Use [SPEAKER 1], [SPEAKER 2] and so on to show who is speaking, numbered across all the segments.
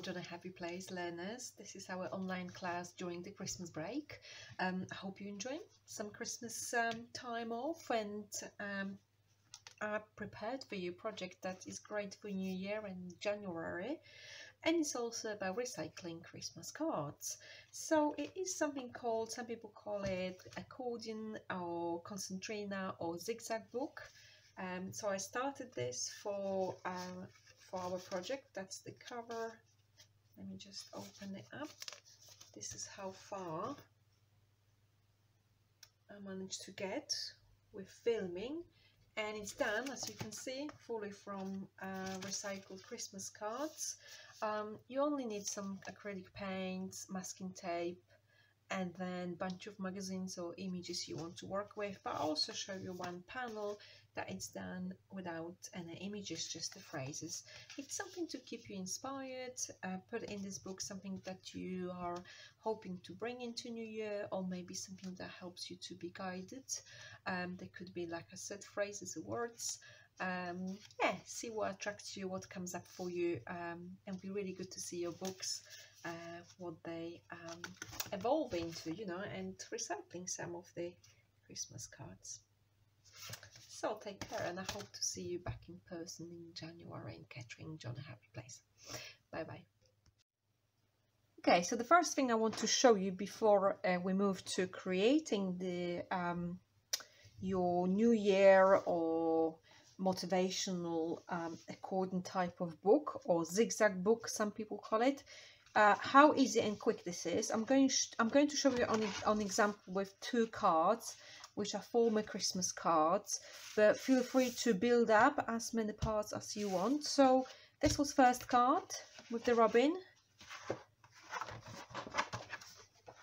[SPEAKER 1] John a Happy Place learners. This is our online class during the Christmas break. I hope you're enjoying some Christmas time off, and I prepared for you a project that is great for New Year and January, and it's also about recycling Christmas cards. So it is something called, some people call it accordion or concertina or zigzag book. So I started this for our project. That's the cover. Let me just open it up. This is how far I managed to get with filming, and it's done, as you can see, fully from recycled Christmas cards. You only need some acrylic paints, masking tape, and then a bunch of magazines or images you want to work with. But I'll also show you one panel that it's done without any images, just the phrases. It's something to keep you inspired. Put in this book something that you are hoping to bring into New Year, or maybe something that helps you to be guided. There could be, like I said, phrases or words. Yeah, see what attracts you, what comes up for you, and it'll be really good to see your books, what they evolve into, you know, and recycling some of the Christmas cards. So take care, and I hope to see you back in person in January in Kettering, John a Happy Place. Bye bye. Okay, so the first thing I want to show you before we move to creating the your New Year or motivational accordion type of book, or zigzag book, some people call it. How easy and quick this is. I'm going to show you on example with 2 cards, which are former Christmas cards, but feel free to build up as many parts as you want. So this was first card with the robin,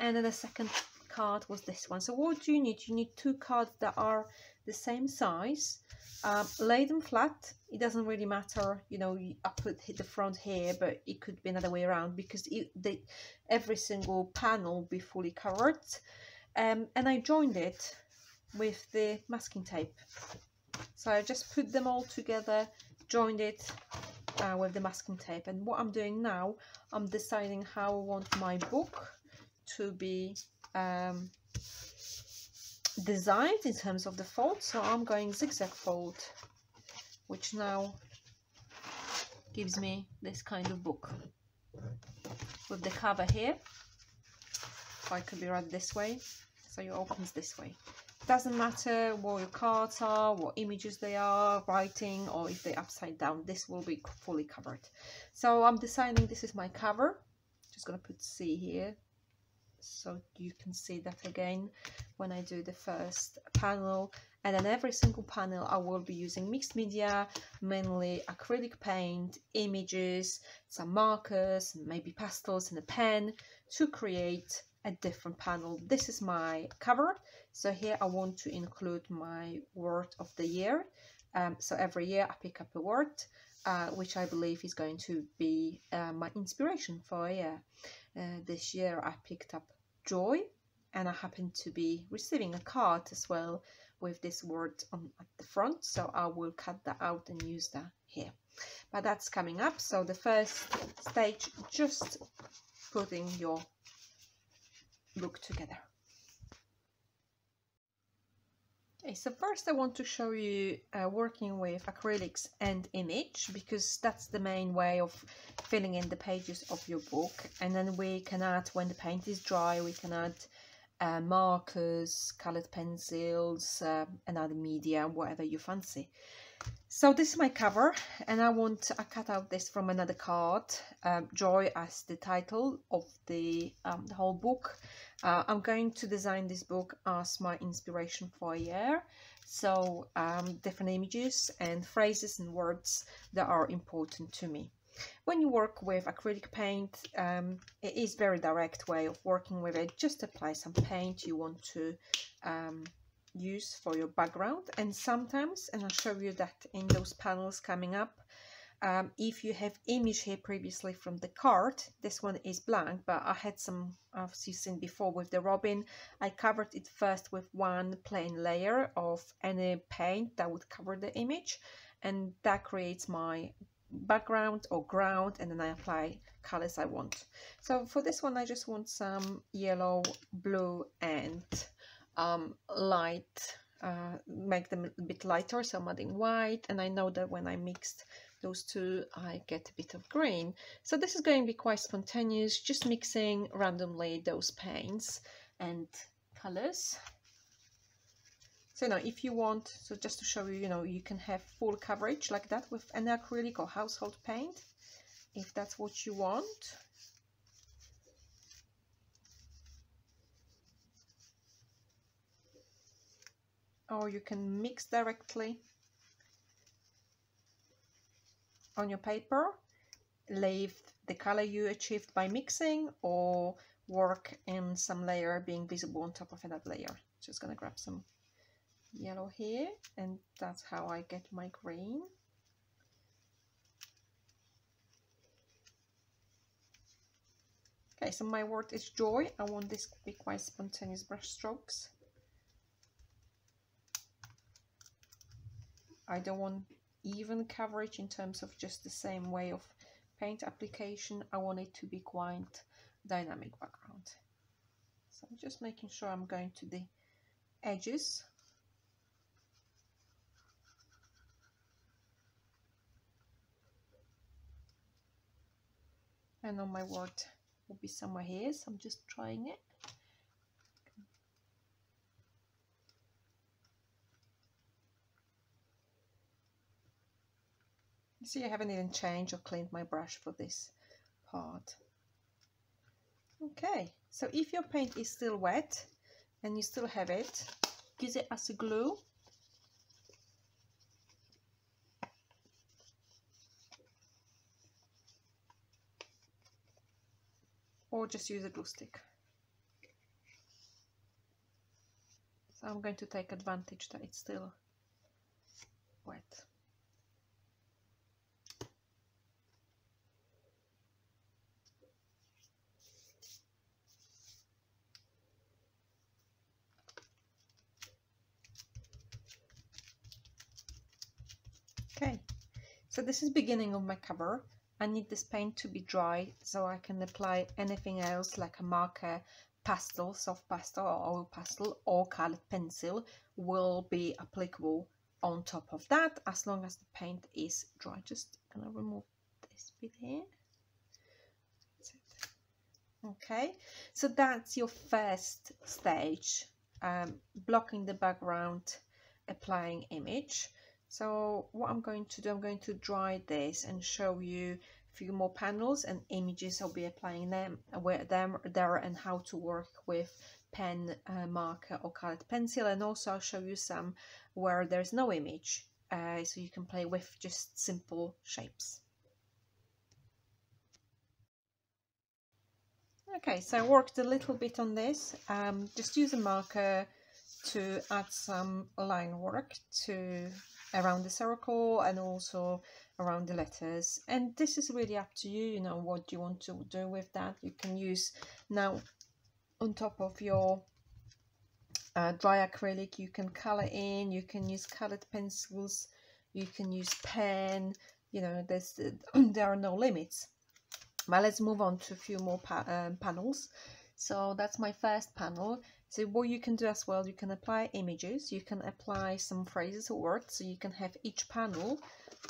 [SPEAKER 1] and then the second card was this one. So what do you need? You need 2 cards that are the same size. Lay them flat. It doesn't really matter, you know, I hit the front here, but it could be another way around, because every single panel will be fully covered. And I joined it with the masking tape. So I just put them all together, joined it with the masking tape. And what I'm doing now, I'm deciding how I want my book to be designed in terms of the fold. So I'm going zigzag fold, which now gives me this kind of book with the cover here. So I could be read this way, so it opens this way. Doesn't matter what your cards are, what images they are, writing, or if they're upside down, this will be fully covered. So I'm deciding this is my cover. Just gonna put C here so you can see that again when I do the first panel. And then every single panel I will be using mixed media, mainly acrylic paint, images, some markers, maybe pastels and a pen to create a different panel. This is my cover. So here I want to include my word of the year. So every year I pick up a word, which I believe is going to be my inspiration for a year. This year I picked up joy, and I happen to be receiving a card as well with this word at the front, so I will cut that out and use that here. But that's coming up. So the first stage, just putting your book together. Okay, so first I want to show you working with acrylics and image, because that's the main way of filling in the pages of your book. And then we can add, when the paint is dry, we can add markers, colored pencils, and other media, whatever you fancy. So this is my cover, and I cut out this from another card, Joy as the title of the whole book. I'm going to design this book as my inspiration for a year. So different images and phrases and words that are important to me. When you work with acrylic paint, it is very direct way of working with it. Just apply some paint you want to use for your background, and sometimes, and I'll show you that in those panels coming up, if you have image here previously from the card, this one is blank, but I had some, as you've seen before with the robin, I covered it first with one plain layer of any paint that would cover the image, and that creates my background or ground, and then I apply colors I want. So for this one I just want some yellow, blue and light, make them a bit lighter, so I'm adding white, and I know that when I mixed those two I get a bit of green. So this is going to be quite spontaneous, just mixing randomly those paints and colors. So now if you want, so just to show you, you can have full coverage like that with an acrylic or household paint, if that's what you want. Or you can mix directly on your paper, leave the color you achieved by mixing, or work in some layer being visible on top of another layer. Just gonna grab some yellow here, and that's how I get my green. Okay, so my word is joy. I want this to be quite spontaneous brush strokes. I don't want even coverage in terms of just the same way of paint application. I want it to be quite dynamic background. So I'm just making sure I'm going to the edges. I know my word will be somewhere here, so I'm just trying it. You see, I haven't even changed or cleaned my brush for this part. Okay, so if your paint is still wet and you still have it, use it as a glue. Or just use a glue stick. So I'm going to take advantage that it's still wet. Okay, so this is beginning of my cover. I need this paint to be dry so I can apply anything else like a marker, pastel, soft pastel or oil pastel or colored pencil will be applicable on top of that as long as the paint is dry. Just gonna remove this bit here. That's it. Okay, so that's your first stage, blocking the background, applying image. So what I'm going to do, I'm going to dry this and show you a few more panels and images. I'll be applying them where there and how to work with pen, marker or colored pencil, and also I'll show you some where there's no image, so you can play with just simple shapes. Okay, so I worked a little bit on this. Just use a marker to add some line work to around the circle and also around the letters, and this is really up to you, what you want to do with that. You can use now on top of your dry acrylic, you can color in, you can use colored pencils, you can use pen, there are no limits. But let's move on to a few more panels. So that's my first panel. So what you can do as well, you can apply images, you can apply some phrases or words, so you can have each panel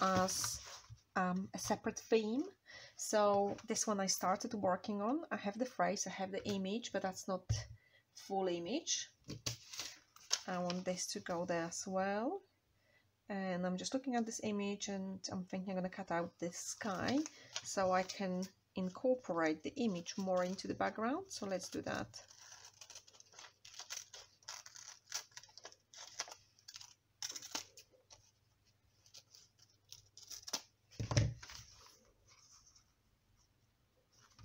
[SPEAKER 1] as a separate theme. So this one I started working on, I have the phrase, I have the image, but that's not full image. I want this to go there as well. And I'm just looking at this image and I'm thinking I'm going to cut out this sky so I can incorporate the image more into the background. So let's do that.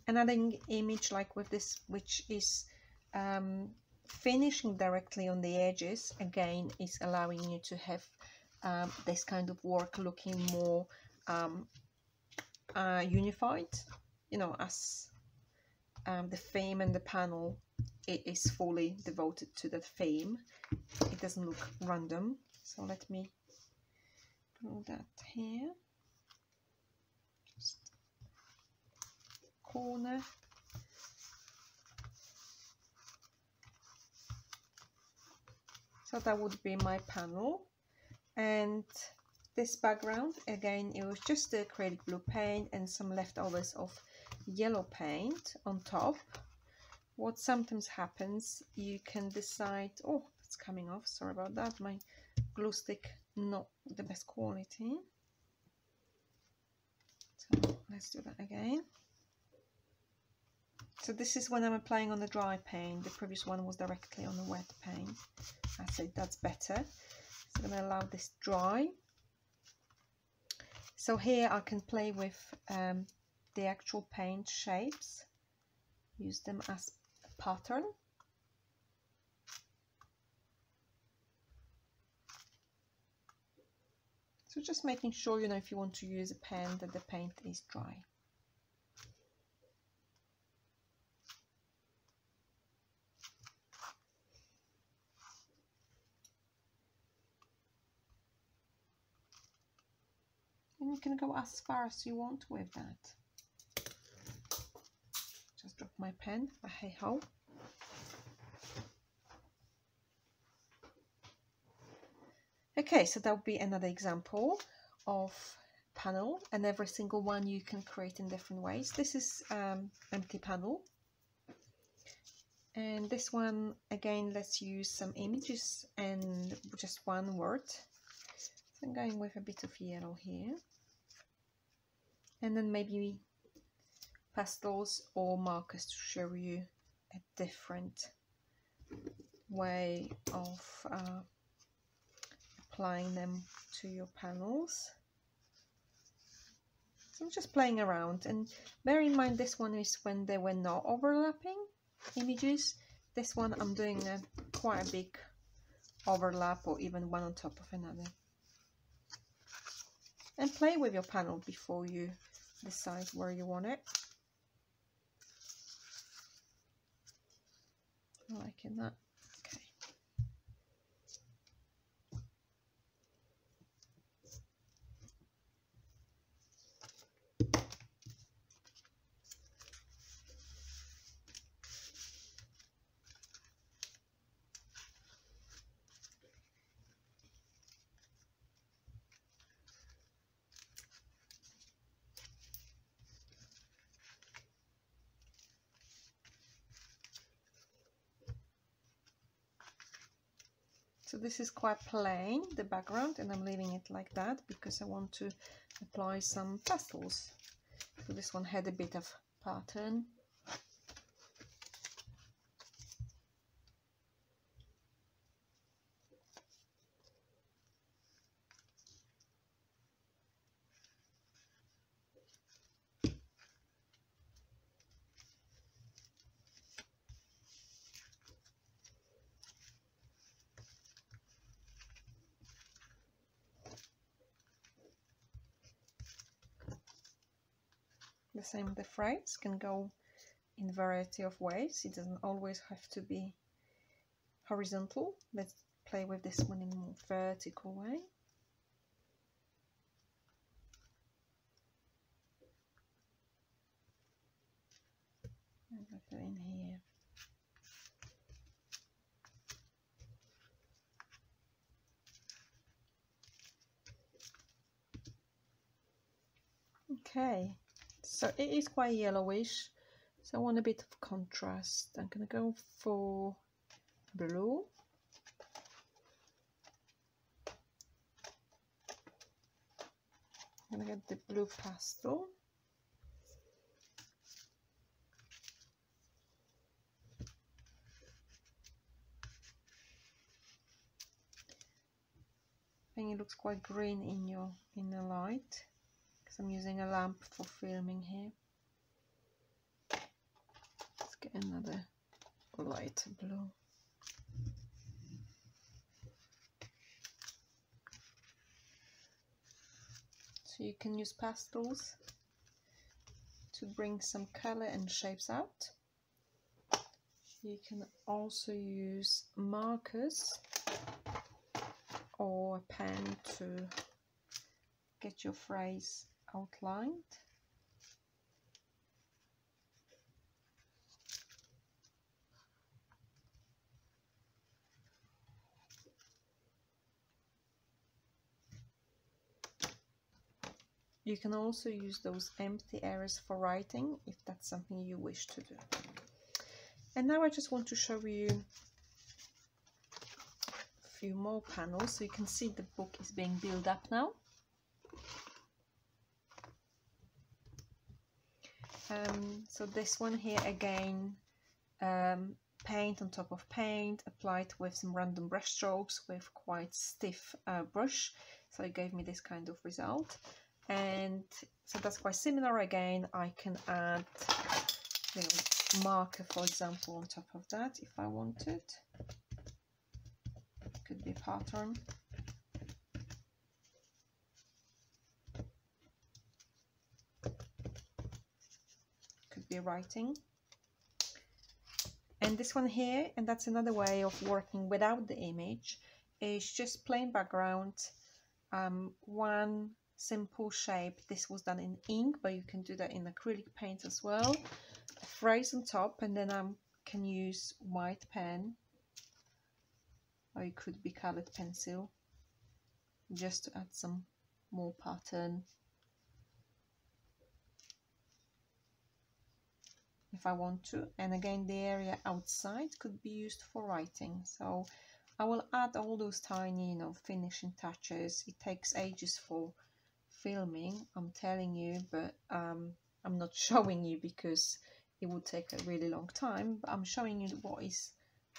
[SPEAKER 1] Another image like with this, which is finishing directly on the edges, again is allowing you to have this kind of work looking more unified, as the theme and the panel, it is fully devoted to the theme. It doesn't look random. So let me put that here. corner. So that would be my panel. And this background, again, it was just the acrylic blue paint and some leftovers of yellow paint on top. What sometimes happens, you can decide, oh, it's coming off, sorry about that, my glue stick not the best quality. So let's do that again. So this is when I'm applying on the dry paint. The previous one was directly on the wet paint. I said that's better. So I'm going to allow this dry. So here I can play with the actual paint shapes, use them as a pattern. So just making sure, you know, if you want to use a pen, that the paint is dry. And you can go as far as you want with that. Just drop my pen, but hey ho. Okay, so that would be another example of panel, and every single one you can create in different ways. This is empty panel, and this one again, let's use some images and just one word. So I'm going with a bit of yellow here, and then maybe pastels or markers to show you a different way of applying them to your panels. So I'm just playing around, and bear in mind this one is when they were not overlapping images. This one I'm doing quite a big overlap, or even one on top of another. And play with your panel before you decide where you want it. I like it that. Okay. So this is quite plain, the background, and I'm leaving it like that because I want to apply some pastels. So this one had a bit of pattern. The same with the phrase, can go in a variety of ways. It doesn't always have to be horizontal. Let's play with this one in a more vertical way. And put it in here. Okay. So it is quite yellowish, so I want a bit of contrast. I'm going to go for blue. I'm going to get the blue pastel. I think it looks quite green in the light, because I'm using a lamp for filming here. Let's get another light blue. So you can use pastels to bring some color and shapes out. You can also use markers or a pen to get your phrase outlined. You can also use those empty areas for writing if that's something you wish to do. And now I just want to show you a few more panels so you can see the book is being built up now. So this one here again, paint on top of paint, applied with some random brush strokes with quite stiff brush, so it gave me this kind of result. And so that's quite similar. Again, I can add, you know, marker, for example, on top of that if I wanted. Could be a pattern. Could be writing. And this one here, and that's another way of working without the image, is just plain background, one simple shape. This was done in ink, but you can do that in acrylic paint as well. A phrase on top, and then I can use white pen, or it could be colored pencil, just to add some more pattern if I want to. And again, the area outside could be used for writing. So I will add all those tiny, you know, finishing touches. It takes ages for filming, I'm telling you, but I'm not showing you because it would take a really long time, but I'm showing you what is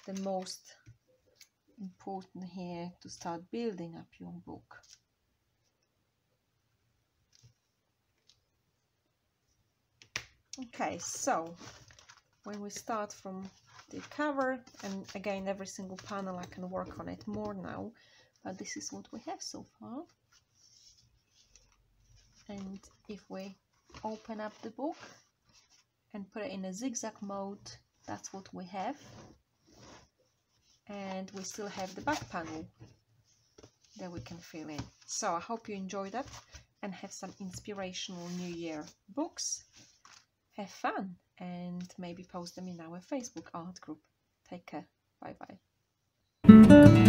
[SPEAKER 1] the most important here to start building up your book. Okay, so when we start from the cover, and again every single panel I can work on it more now, but this is what we have so far. And if we open up the book and put it in a zigzag mode, that's what we have. And we still have the back panel that we can fill in. So I hope you enjoy that and have some inspirational New Year books. Have fun and maybe post them in our Facebook art group. Take care. Bye bye.